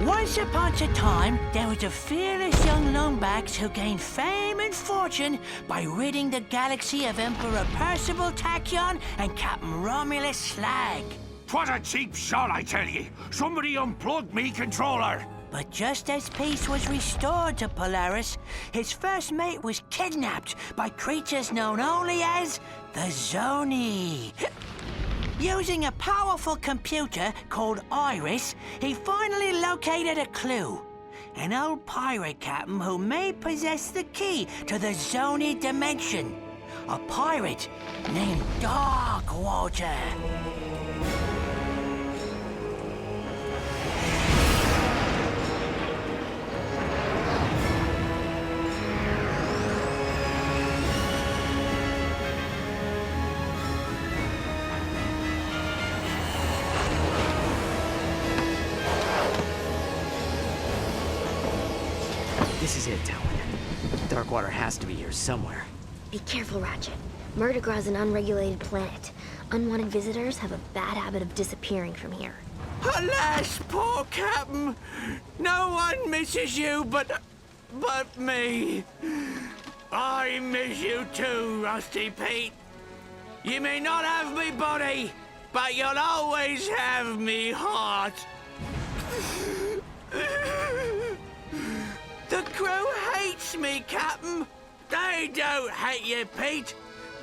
Once upon a time, there was a fearless young Lombax who gained fame and fortune by ridding the galaxy of Emperor Percival Tachyon and Captain Romulus Slag. What a cheap shot, I tell ye! Somebody unplugged me controller! But just as peace was restored to Polaris, his first mate was kidnapped by creatures known only as the Zoni. Using a powerful computer called Iris, he finally located a clue. An old pirate captain who may possess the key to the Zoni dimension. A pirate named Darkwater. This is it, Talon. Darkwater has to be here somewhere. Be careful, Ratchet. Merdegraw is an unregulated planet. Unwanted visitors have a bad habit of disappearing from here. Alas, poor Captain! No one misses you but me. I miss you too, Rusty Pete. You may not have me body, but you'll always have me heart. The crew hates me, Captain. They don't hate you, Pete.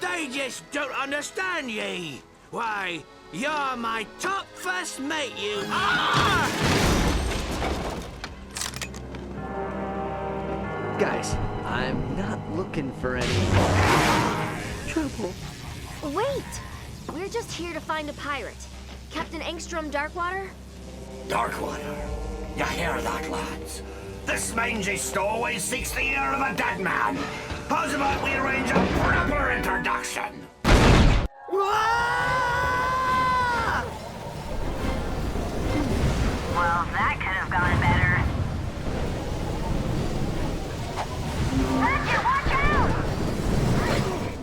They just don't understand ye. Why, you're my top first mate, you... Ah! Guys, I'm not looking for any trouble. Wait! We're just here to find a pirate. Captain Angstrom Darkwater? Darkwater. You hear that, lads? This mangy stowaway seeks the ear of a dead man. How's about we arrange a proper introduction? Well, that could have gone better. Ratchet, watch out!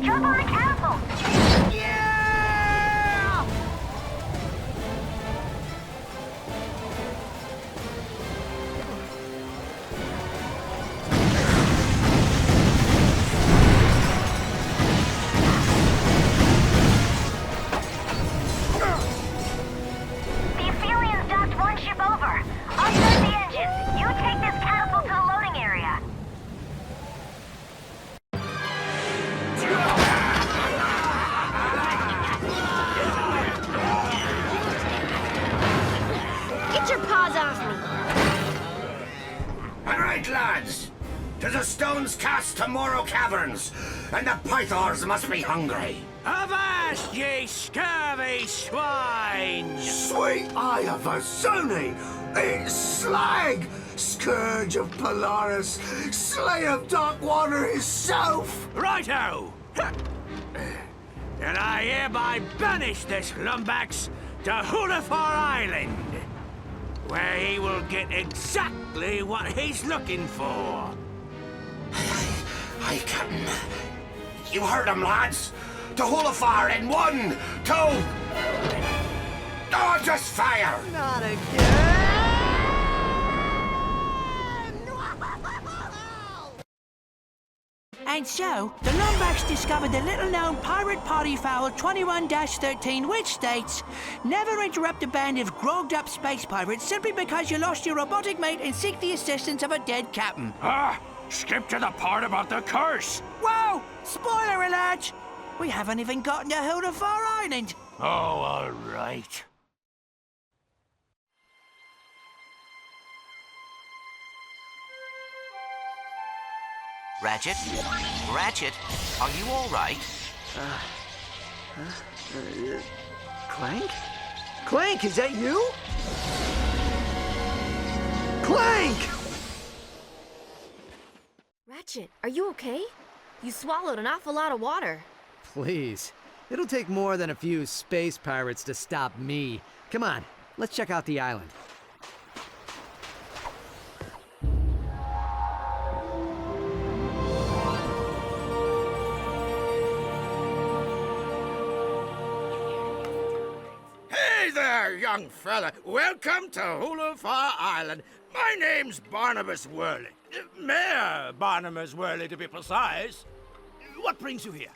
Jump on the catapult! Yeah! The Aphelions docked one ship over. I'll start the engines. You take this catapult to the loading area. Get your paws off me! All right, lads. To the stones cast tomorrow caverns, and the pythors must be hungry. Avast, ye scurvy swine! Sweet eye of a Zoni! It's Slag! Scourge of Polaris! Slayer of Darkwater himself! Righto! And I hereby banish this Lombax to Hulafar Island, where he will get exactly what he's looking for. Aye, Captain. You heard him, lads. To Hulafar in 1, 2... Oh, just fire! Not again! And so, the Lombax discovered the little-known pirate party foul 21-13, which states, never interrupt a band of grogged-up space pirates simply because you lost your robotic mate and seek the assistance of a dead captain. Ah! Skip to the part about the curse! Whoa! Spoiler alert! We haven't even gotten to Hulafar Island. Oh, all right. Ratchet? Ratchet, are you all right? Clank? Clank, is that you? Clank! Ratchet, are you okay? You swallowed an awful lot of water. Please. It'll take more than a few space pirates to stop me. Come on, let's check out the island. there, young fella. Welcome to Hulafar Island. My name's Barnabas Worley. Mayor Barnabas Worley, to be precise. What brings you here?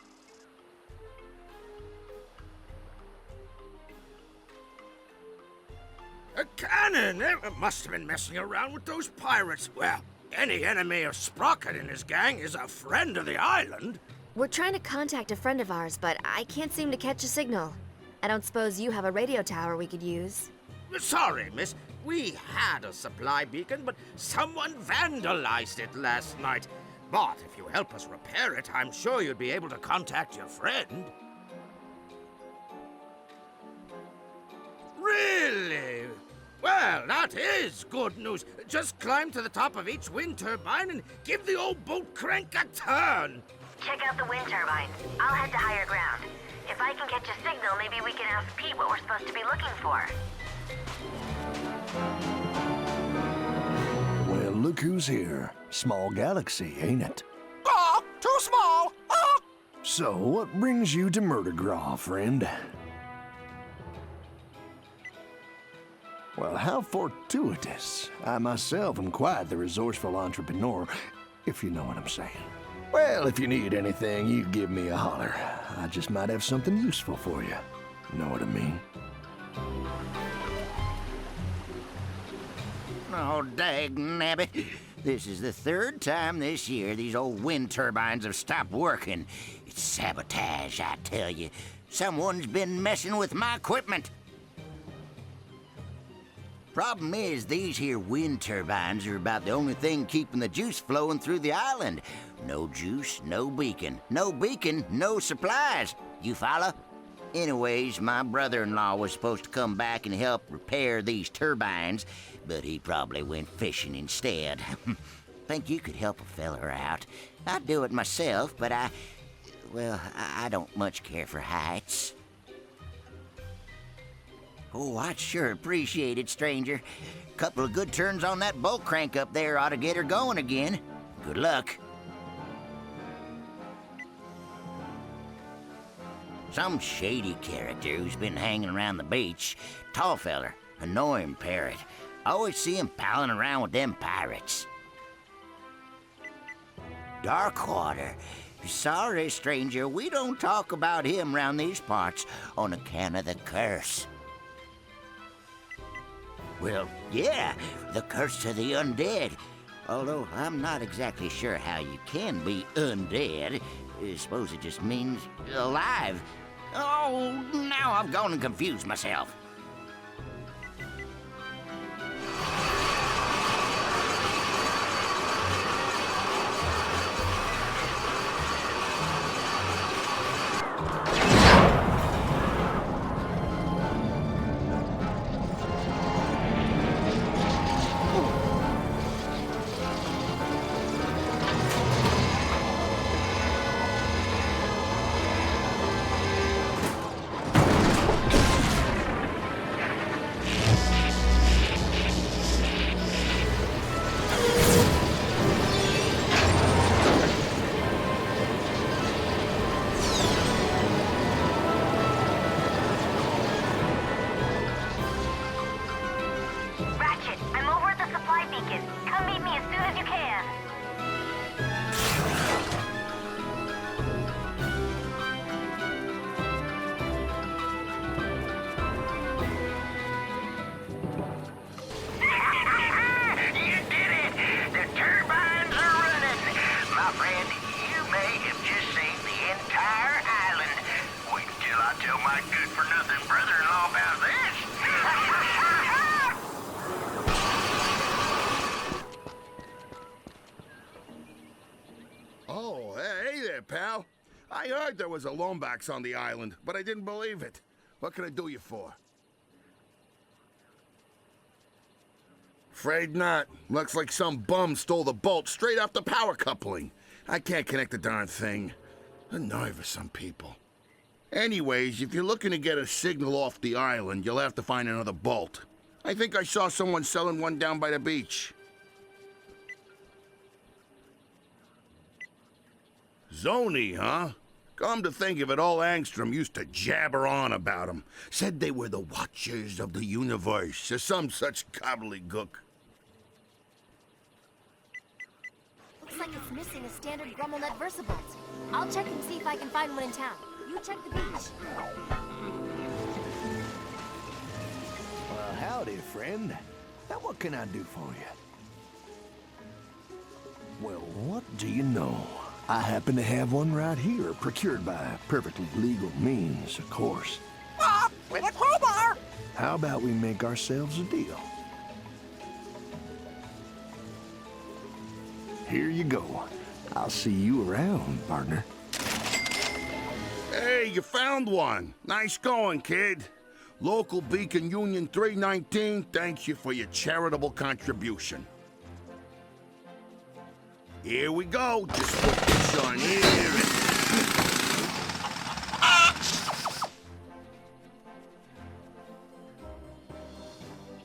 A cannon! Must have been messing around with those pirates. Well, any enemy of Sprocket and his gang is a friend of the island. We're trying to contact a friend of ours, but I can't seem to catch a signal. I don't suppose you have a radio tower we could use? Sorry, miss. We had a supply beacon, but someone vandalized it last night. But if you help us repair it, I'm sure you'd be able to contact your friend. Really? Well, that is good news. Just climb to the top of each wind turbine and give the old boat crank a turn. Check out the wind turbine. I'll head to higher ground. If I can catch a signal, maybe we can ask Pete what we're supposed to be looking for. Well, look who's here. Small galaxy, ain't it? Oh, too small. Oh. So, what brings you to Merdegraw, friend? Well, how fortuitous. I myself am quite the resourceful entrepreneur, if you know what I'm saying. Well, if you need anything, you give me a holler. I just might have something useful for you. Know what I mean? Oh, dag-nabbit. This is the third time this year these old wind turbines have stopped working. It's sabotage, I tell you. Someone's been messing with my equipment. Problem is, these here wind turbines are about the only thing keeping the juice flowing through the island. No juice, no beacon. No beacon, no supplies. You follow? Anyways, my brother-in-law was supposed to come back and help repair these turbines, but he probably went fishing instead. Think you could help a feller out. I'd do it myself, but I don't much care for heights. Oh, I'd sure appreciate it, stranger. Couple of good turns on that bolt crank up there ought to get her going again. Good luck. Some shady character who's been hanging around the beach. Tall feller, annoying parrot. Always see him palling around with them pirates. Darkwater. Sorry, stranger, we don't talk about him round these parts on account of the curse. Well, yeah, the curse of the undead. Although I'm not exactly sure how you can be undead. I suppose it just means alive. Oh, now I've gone and confused myself. Ratchet, I'm over at the supply beacon. Come meet me as soon as you can. You did it! The turbines are running! My friend, you may have just saved the entire island. Wait until I tell my good-for-nothing brother-in-law about this. Oh, hey there, pal. I heard there was a Lombax on the island, but I didn't believe it. What can I do you for? Afraid not. Looks like some bum stole the bolt straight off the power coupling. I can't connect the darn thing. The nerve of some people. Anyways, if you're looking to get a signal off the island, you'll have to find another bolt. I think I saw someone selling one down by the beach. Zoni, huh? Come to think of it, old Angstrom used to jabber on about 'em. Said they were the Watchers of the Universe, or some such gobbledygook. Looks like it's missing a standard Grummelnet VersaBolt. I'll check and see if I can find one in town. You check the beach. Well, howdy, friend. Now, what can I do for you? Well, what do you know? I happen to have one right here, procured by perfectly legal means, of course. With a crowbar! How about we make ourselves a deal? Here you go. I'll see you around, partner. Hey, you found one. Nice going, kid. Local Beacon Union 319 thanks you for your charitable contribution. Here we go. Just put this on here and...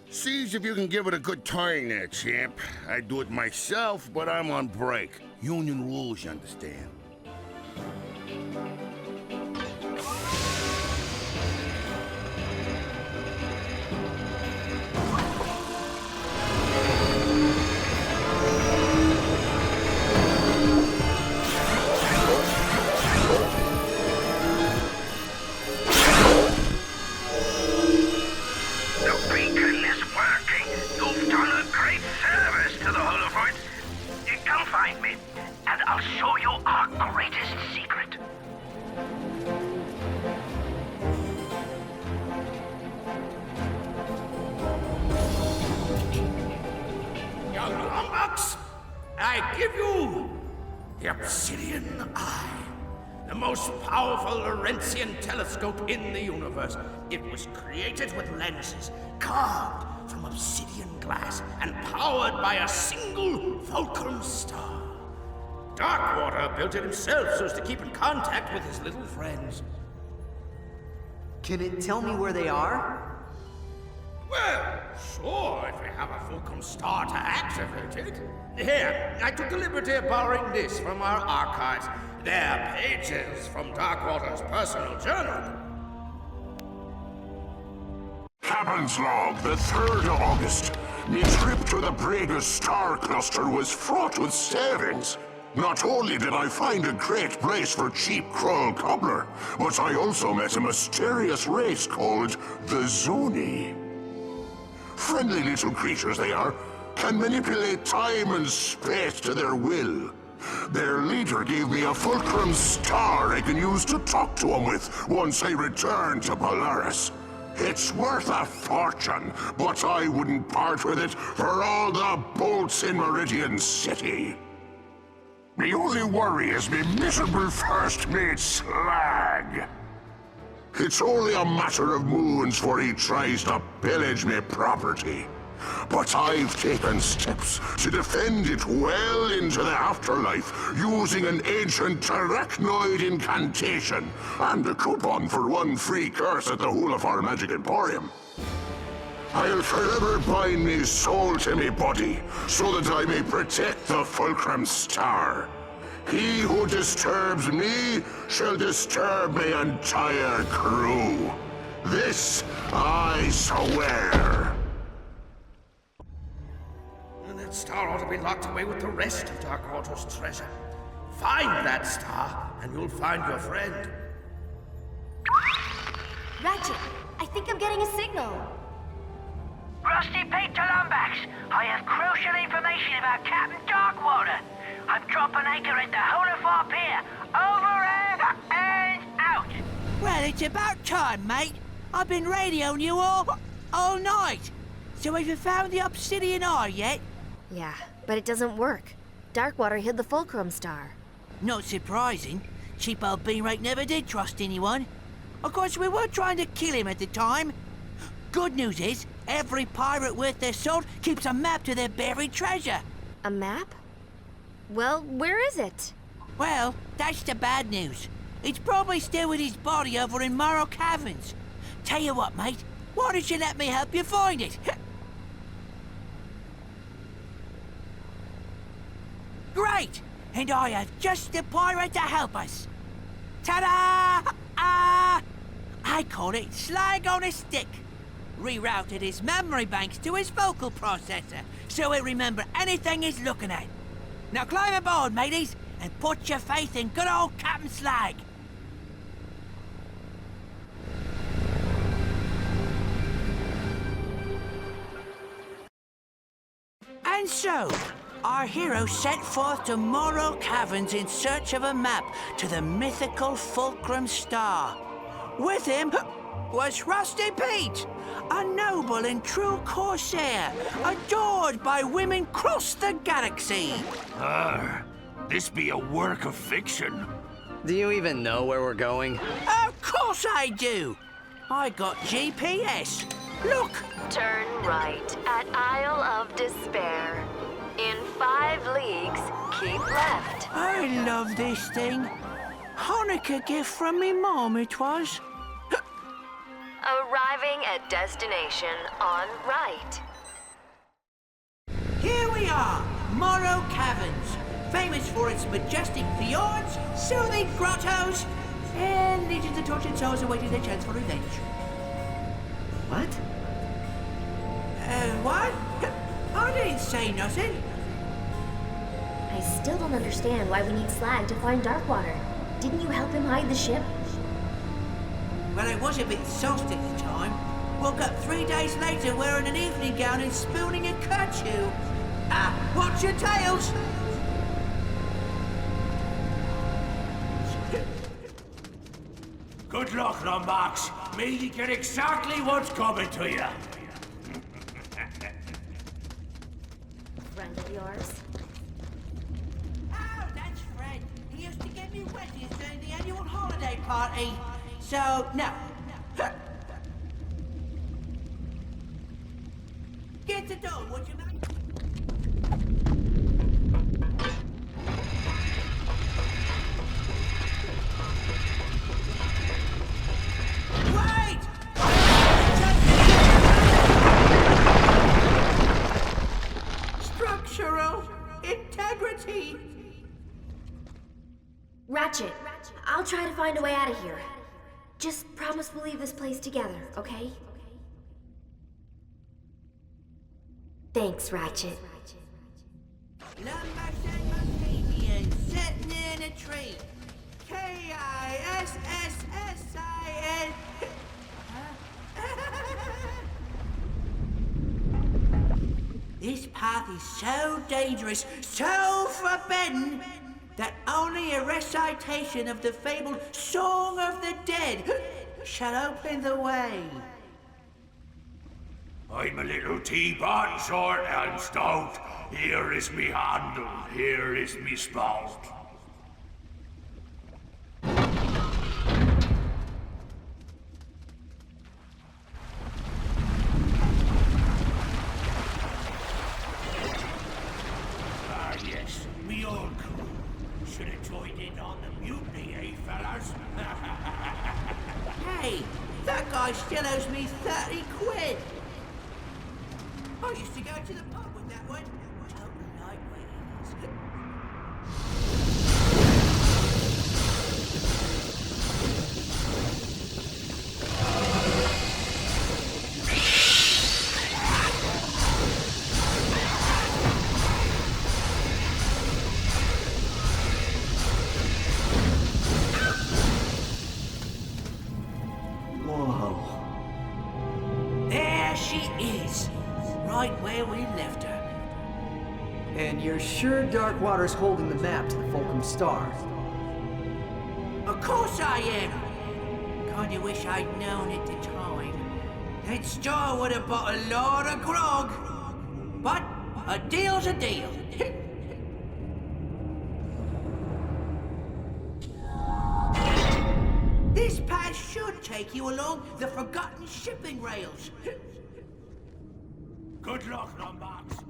Sees if you can give it a good turn there, champ. I'd do it myself, but I'm on break. Union rules, you understand. I give you the Obsidian Eye, the most powerful Laurentian telescope in the universe. It was created with lenses carved from obsidian glass and powered by a single Fulcrum Star. Darkwater built it himself so as to keep in contact with his little friends. Can it tell me where they are? Well, sure, if we have a Fulcrum Star to activate it. Here, I took the liberty of borrowing this from our archives. They're pages from Darkwater's personal journal. Captain's log, the 3rd of August. My trip to the Bragus star cluster was fraught with savings. Not only did I find a great place for cheap Krull cobbler, but I also met a mysterious race called the Zoni. Friendly little creatures they are, can manipulate time and space to their will. Their leader gave me a Fulcrum Star I can use to talk to him with once I return to Polaris. It's worth a fortune, but I wouldn't part with it for all the bolts in Meridian City. The only worry is me miserable first mate Slag. It's only a matter of moons before he tries to pillage me property. But I've taken steps to defend it well into the afterlife using an ancient arachnoid incantation and a coupon for one free curse at the Hulafar Magic Emporium. I'll forever bind me soul to me body so that I may protect the Fulcrum Star. He who disturbs me shall disturb my entire crew. This I swear. And that star ought to be locked away with the rest of Darkwater's treasure. Find that star, and you'll find your friend. Ratchet, I think I'm getting a signal. Rusty Pete to Lombax. I have crucial information about Captain Darkwater. I'm dropping anchor at the Hulafar Pier. Over and out. Well, it's about time, mate. I've been radioing you all night. So have you found the Obsidian Eye yet? Yeah, but it doesn't work. Darkwater hid the Fulcrum Star. Not surprising. Cheap old Beanrake never did trust anyone. Of course, we were trying to kill him at the time. Good news is, every pirate worth their salt keeps a map to their buried treasure. A map? Well, where is it? Well, that's the bad news. It's probably still with his body over in Morrow Caverns. Tell you what, mate, why don't you let me help you find it? Great! And I have just the pirate to help us. Ta-da! Ah! I call it Slag on a stick. Rerouted his memory banks to his vocal processor, so he'll remember anything he's looking at. Now climb aboard, mateys, and put your faith in good old Captain Slag. And so, our hero set forth to Morro Caverns in search of a map to the mythical Fulcrum Star. With him was Rusty Pete, a noble and true corsair, adored by women across the galaxy. This be a work of fiction. Do you even know where we're going? Of course I do. I got GPS. Look. Turn right at Isle of Despair. In 5 leagues, keep left. I love this thing. Hanukkah gift from me mom it was. Arriving at destination on right. Here we are, Morro Caverns, famous for its majestic fjords, soothing grottos, and legions of tortured souls awaiting their chance for revenge. What? What? I didn't say nothing. I still don't understand why we need Slag to find Darkwater. Didn't you help him hide the ship? Well, I was a bit sauced at the time. Woke up 3 days later wearing an evening gown and spooning a kerchief. Ah, watch your tails! Good luck, Lombax. May you get exactly what's coming to you. Friend of yours? Oh, that's Fred. He used to give me wedgies during the annual holiday party. So, no. Get the door, would you, mate? Wait! Structural integrity. Ratchet, I'll try to find a way out of here. Just promise we'll leave this place together, okay? Thanks, Ratchet. Lombax and Montavian sitting in a tree. K-I-S-S-S-I-N. This path is so dangerous, so forbidden, that only a recitation of the fabled Song of the Dead shall open the way. I'm a little teapot, short and stout. Here is me handle, here is me spout. Ah, yes, me old crew. Should have joined in on the mutiny, eh, fellas? Hey, that guy still owes me 30 quid. I used to go to the pub with that one. Total lightweight. Whoa. There she is. Right where we left her. And you're sure Darkwater's holding the map to the Fulcrum Star? Of course I am. Kinda wish I'd known at the time. That store would have bought a lot of grog. But a deal's a deal. This path should take you along the forgotten shipping rails. Good luck, Lombax.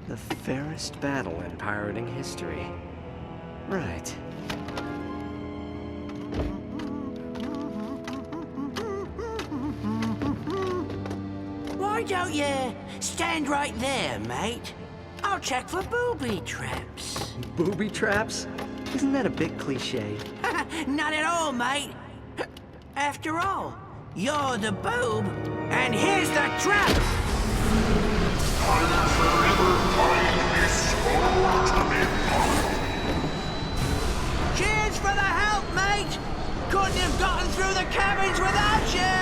The fairest battle in pirating history. Right. Why don't you stand right there, mate? I'll check for booby traps. Booby traps? Isn't that a bit cliche? Not at all, mate. After all, you're the boob, and here's the trap! I'll forever find this ultimate power. Cheers for the help, mate! Couldn't have gotten through the cabins without you!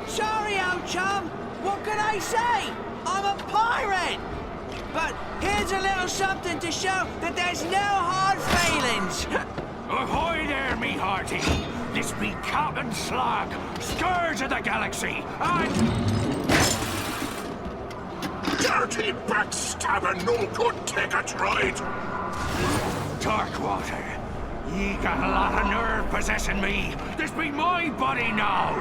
Sorry, old chum. What can I say? I'm a pirate! But here's a little something to show that there's no hard feelings. Ahoy there, me hearty! This be Captain Slag, scourge of the galaxy, and... Dirty backstabber, no good take a ride. Darkwater, ye got a lot of nerve possessing me. This be my body now.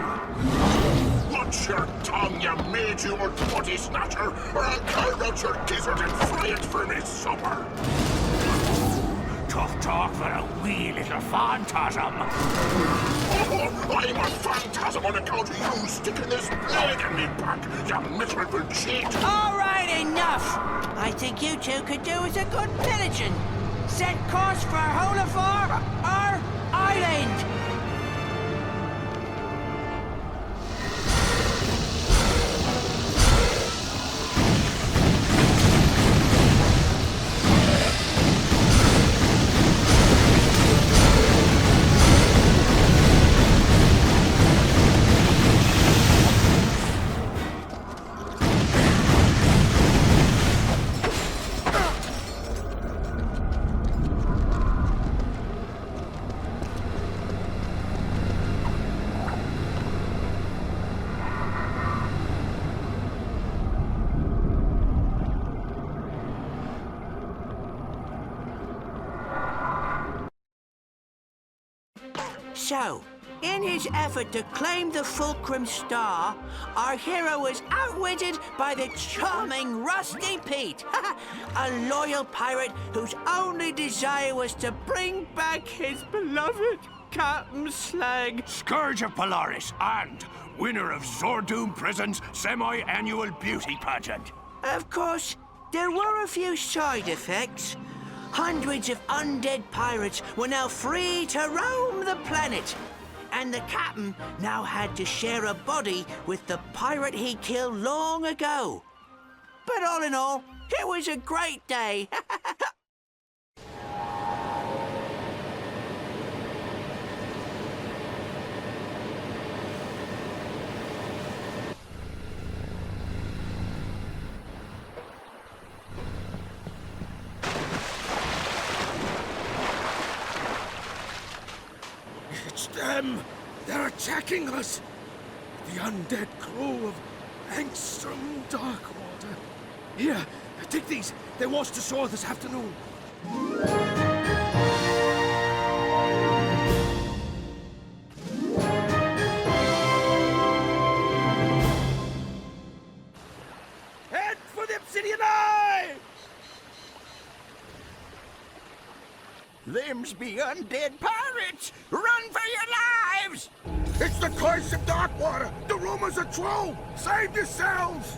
Watch your tongue, you made-you-or body snatcher, or I'll carve out your gizzard and fry it for me supper. Tough talk for a wee little phantasm. Oh, I'm a phantasm on account of you sticking this blade in me back, you miserable cheat. All right, enough. I think you two could do us a good pillaging. Set course for Holafar, our island. So, in his effort to claim the Fulcrum Star, our hero was outwitted by the charming Rusty Pete, a loyal pirate whose only desire was to bring back his beloved Captain Slag. Scourge of Polaris and winner of Zordoom Prison's semi-annual beauty pageant. Of course, there were a few side effects. Hundreds of undead pirates were now free to roam the planet. And the captain now had to share a body with the pirate he killed long ago. But all in all, it was a great day. It's them! They're attacking us! The undead crew of Angstrom Darkwater. Here, take these. They washed ashore this afternoon. Head for the Obsidian Eye! Them's be undead pirates! Run for your lives! It's the curse of Darkwater! The rumors are true! Save yourselves!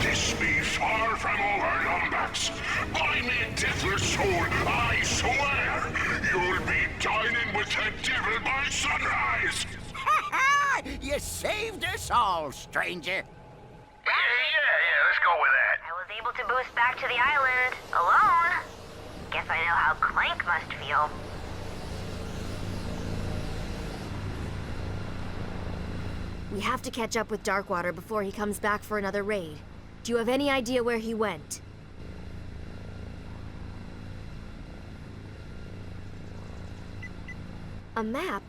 This be far from over, Lombax. By me deathless soul, I swear, you'll saved us all, stranger. Yeah, let's go with that. I was able to boost back to the island alone. Guess I know how Clank must feel. We have to catch up with Darkwater before he comes back for another raid. Do you have any idea where he went? A map?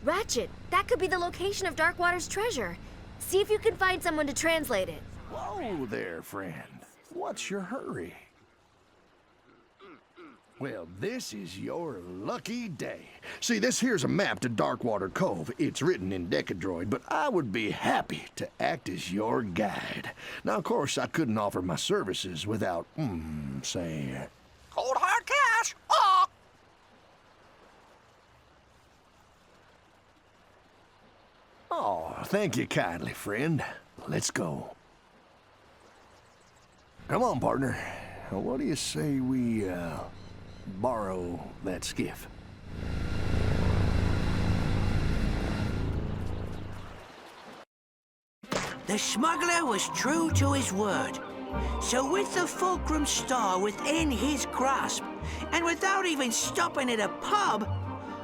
Ratchet, that could be the location of Darkwater's treasure. See if you can find someone to translate it. Whoa there, friend. What's your hurry? Well, this is your lucky day. See, this here's a map to Darkwater Cove. It's written in Decadroid, but I would be happy to act as your guide. Now, of course, I couldn't offer my services without, say... Cold hard cash. Oh! Oh, thank you kindly, friend. Let's go. Come on, partner. What do you say we, borrow that skiff? The smuggler was true to his word. So with the Fulcrum Star within his grasp, and without even stopping at a pub,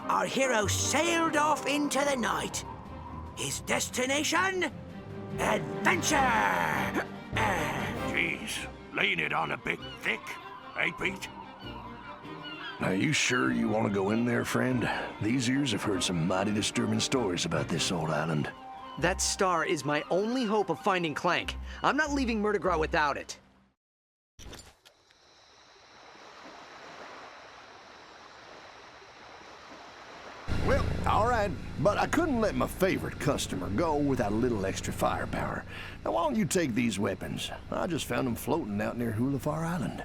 our hero sailed off into the night. His destination? Adventure! Jeez, laying it on a bit thick, eh, Pete? Are you sure you want to go in there, friend? These ears have heard some mighty disturbing stories about this old island. That star is my only hope of finding Clank. I'm not leaving Merdegraw without it. Well, all right, but I couldn't let my favorite customer go without a little extra firepower. Now, why don't you take these weapons? I just found them floating out near Hulafar Island.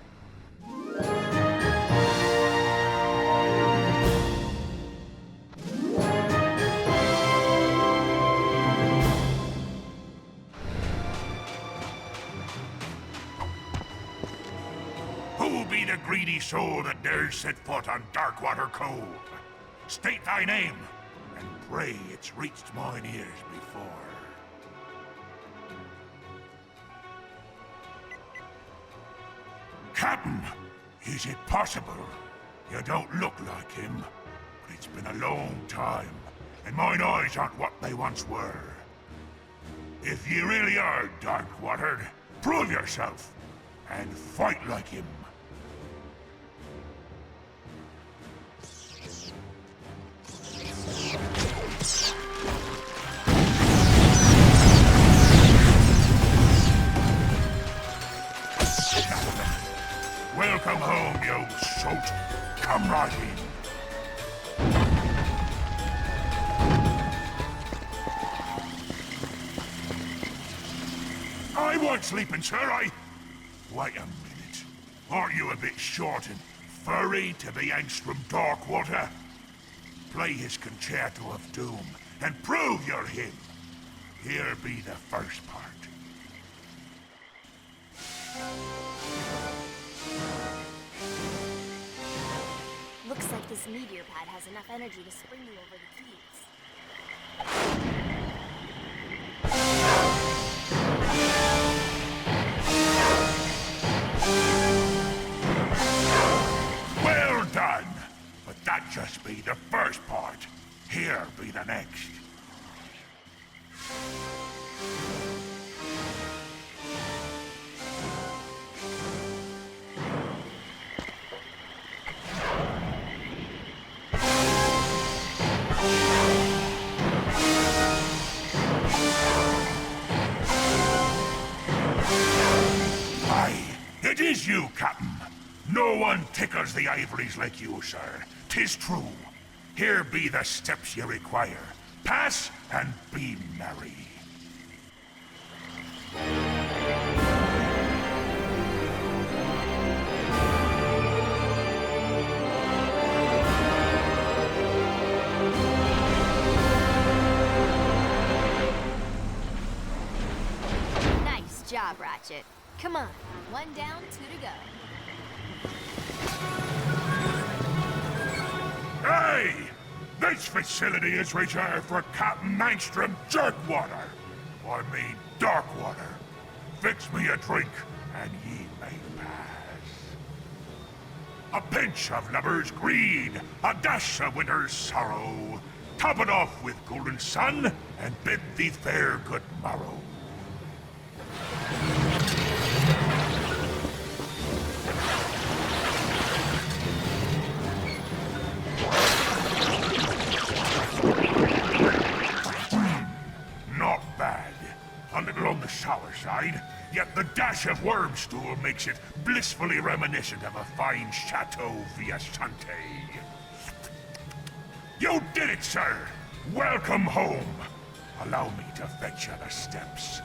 Who be the greedy soul that dares set foot on Darkwater Cove? State thy name, and pray it's reached mine ears before. Captain, is it possible? You don't look like him, but it's been a long time, and mine eyes aren't what they once were. If ye really are Darkwatered, prove yourself, and fight like him. Welcome home, you old salt. Come right in. I won't sleeping, sir. Wait a minute. Aren't you a bit short and furry to be Angstrom Darkwater? Play his concerto of doom and prove you're him. Here be the first part. Looks like this meteor pad has enough energy to spring you over the keys. Well done! But that just be the first part. Here be the next. It is you, Captain. No one tickles the ivories like you, sir. 'Tis true. Here be the steps you require. Pass and be merry. Nice job, Ratchet. Come on, 1 down, 2 to go. Hey! The This facility is reserved for Captain Angstrom Darkwater. I mean Darkwater. Fix me a drink, and ye may pass. A pinch of lover's greed, a dash of winter's sorrow. Top it off with golden sun, and bid thee fair good morrow. Not bad. A little on the sour side, yet the dash of worm stool makes it blissfully reminiscent of a fine Chateau Viasante. You did it, sir! Welcome home! Allow me to fetch you the steps.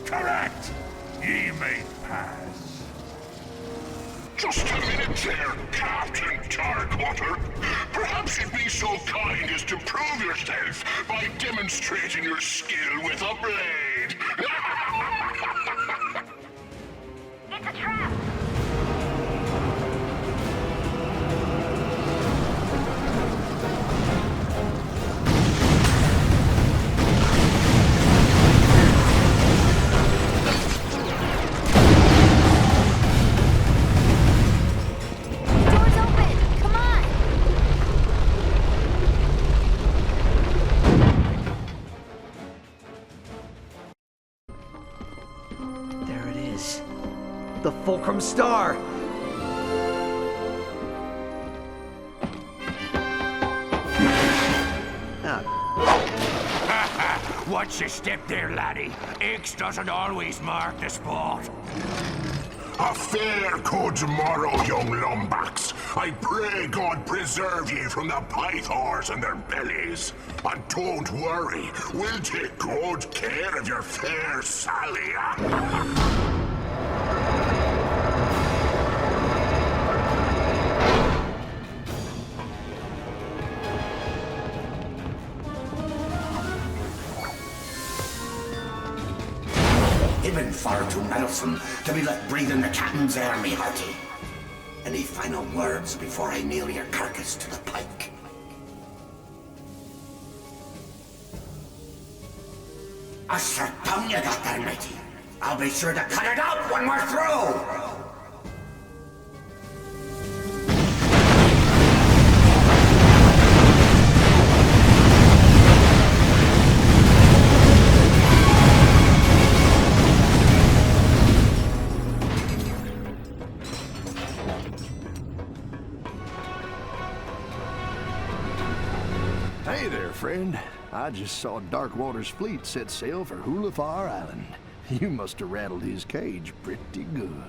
Correct! Ye may pass. Just a minute there, Captain Darkwater. Perhaps you'd be so kind as to prove yourself by demonstrating your skill with a blade. It's a trap! The Fulcrum Star! Watch your step there, laddie. X doesn't always mark the spot. A fair good morrow, young Lombax. I pray God preserve ye from the pythors and their bellies. And don't worry, we'll take good care of your fair Sally. You've been far too meddlesome to be left breathing the captain's air, me hearty. Any final words before I nail your carcass to the pike? A sharp tongue you got there, matey. I'll be sure to cut it out when we're through! Hey there, friend. I just saw Darkwater's fleet set sail for Hulafar Island. You must have rattled his cage pretty good.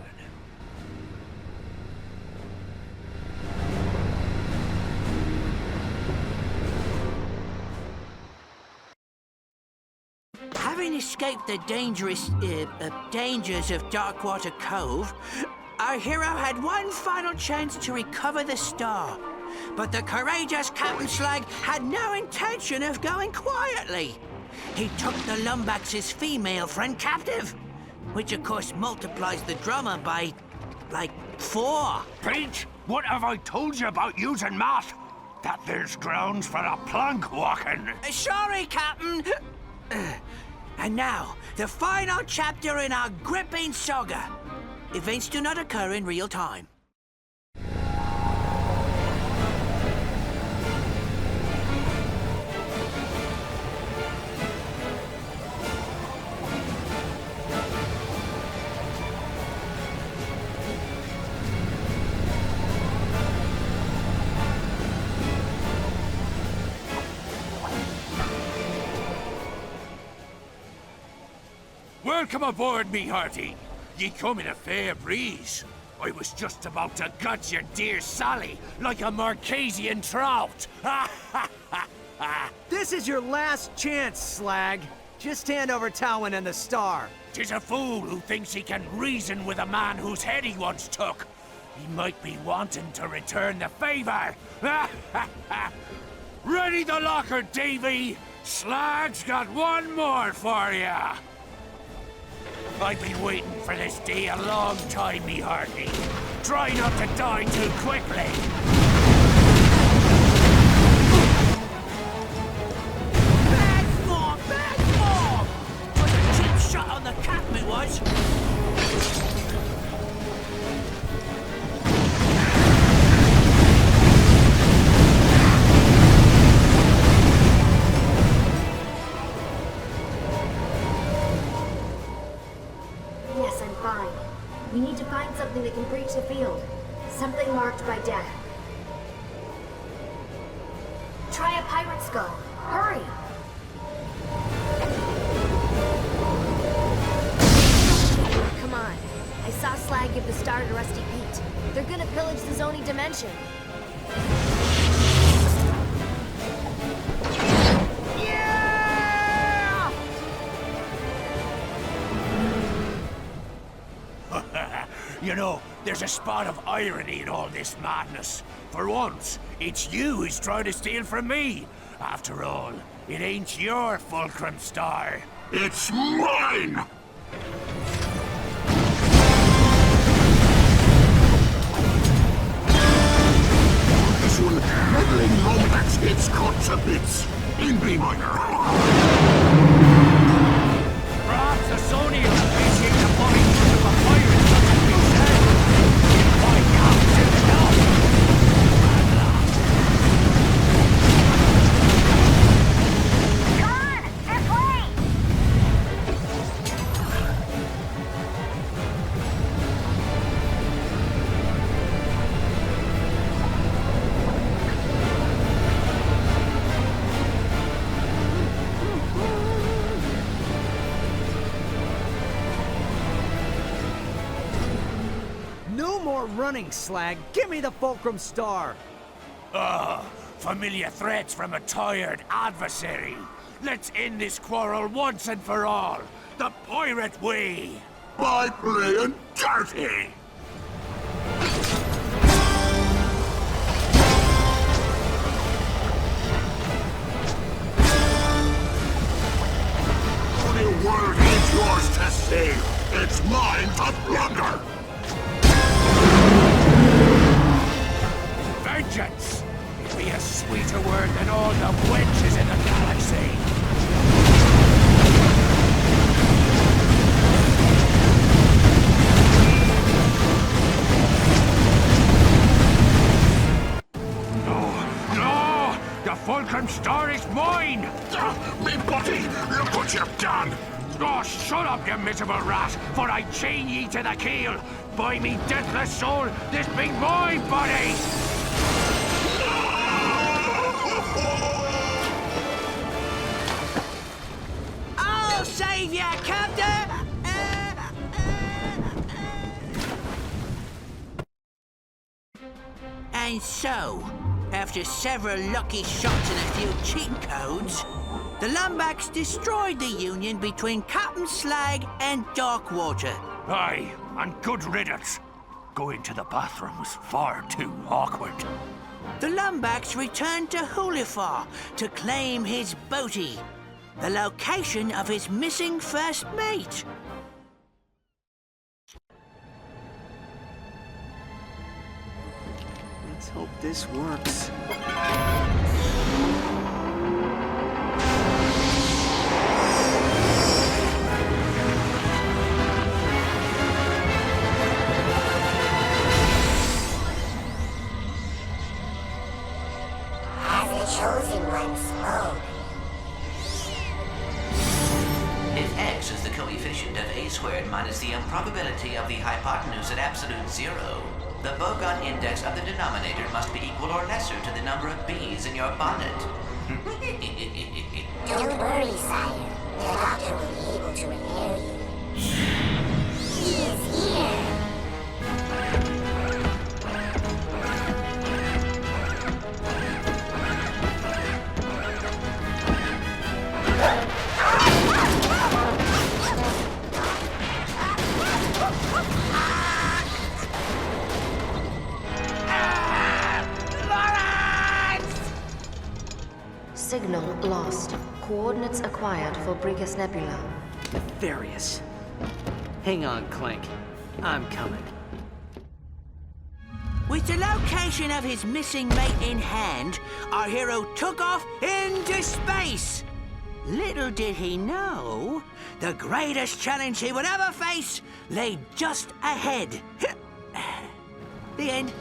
Having escaped the dangerous dangers of Darkwater Cove, our hero had one final chance to recover the star. But the courageous Captain Slag had no intention of going quietly. He took the Lombax's female friend captive, which of course multiplies the drama by, like, 4. Pete, what have I told you about using math? That there's grounds for a plank walking. Sorry, Captain. And now, the final chapter in our gripping saga. Events do not occur in real time. Welcome aboard, me hearty. Ye come in a fair breeze. I was just about to gut your dear Sally like a Marquesian trout. This is your last chance, Slag. Just hand over Towin and the star. 'Tis a fool who thinks he can reason with a man whose head he once took. He might be wanting to return the favor. Ready the locker, Davy. Slag's got one more for ya. I've been waiting for this day a long time, me hearty. Try not to die too quickly. Bad form! Bad form! Was a cheap shot on the cap, it was. Yes, I'm fine. We need to find something that can breach the field. Something marked by death. Try a pirate skull. Hurry! Come on. I saw Slag give the star to Rusty Pete. They're gonna pillage the Zoni dimension. You know, there's a spot of irony in all this madness. For once, it's you who's trying to steal from me. After all, it ain't your Fulcrum Star. It's mine! This one, meddling Lombax gets cut to bits. In B minor. Perhaps the Zoni will appreciate the body of a pirate such as we said. Why not sit down? Come on, this way! No more running, Slag. Give me the Fulcrum Star. Familiar threats from a tired adversary. Let's end this quarrel once and for all. The pirate way. By playing dirty! The world ain't yours to save. It's mine to plunder. Vengeance! It'd be a sweeter word than all the wenches in the galaxy. No! The Fulcrum Star is mine! Me buddy, look what you've done! Oh, shut up, you miserable rat, for I chain ye to the keel. By me deathless soul, this be my body! I'll save ya, Captain! And so, after several lucky shots and a few cheat codes, the Lombax destroyed the union between Captain Slag and Darkwater. Aye, and good riddance. Going to the bathroom was far too awkward. The Lombax returned to Hulifar to claim his boaty, the location of his missing first mate. Let's hope this works. As the chosen one spoke. If x is the coefficient of a squared minus the improbability of the hypotenuse at absolute zero, the Bogon index of the denominator must be equal or lesser to the number of bees in your bonnet. Don't worry, sire. The doctor will be able to repair you. He is here. lost. Coordinates acquired for Brigus Nebula. Nefarious. Hang on, Clank. I'm coming. With the location of his missing mate in hand, our hero took off into space. Little did he know, the greatest challenge he would ever face lay just ahead. The end.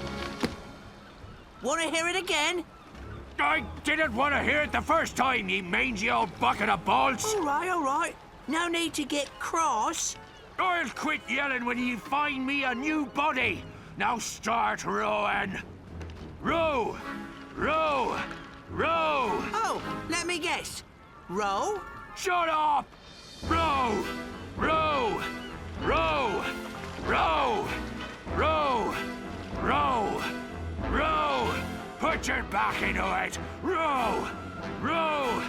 Want to hear it again? I didn't want to hear it the first time, you mangy old bucket of balls. All right. No need to get cross. I'll quit yelling when you find me a new body. Now start rowing. Row! Row! Row! Oh, let me guess. Row? Shut up! Row! Row! Row! Row! Row! Row! Row! Put your back into it! Row! Row!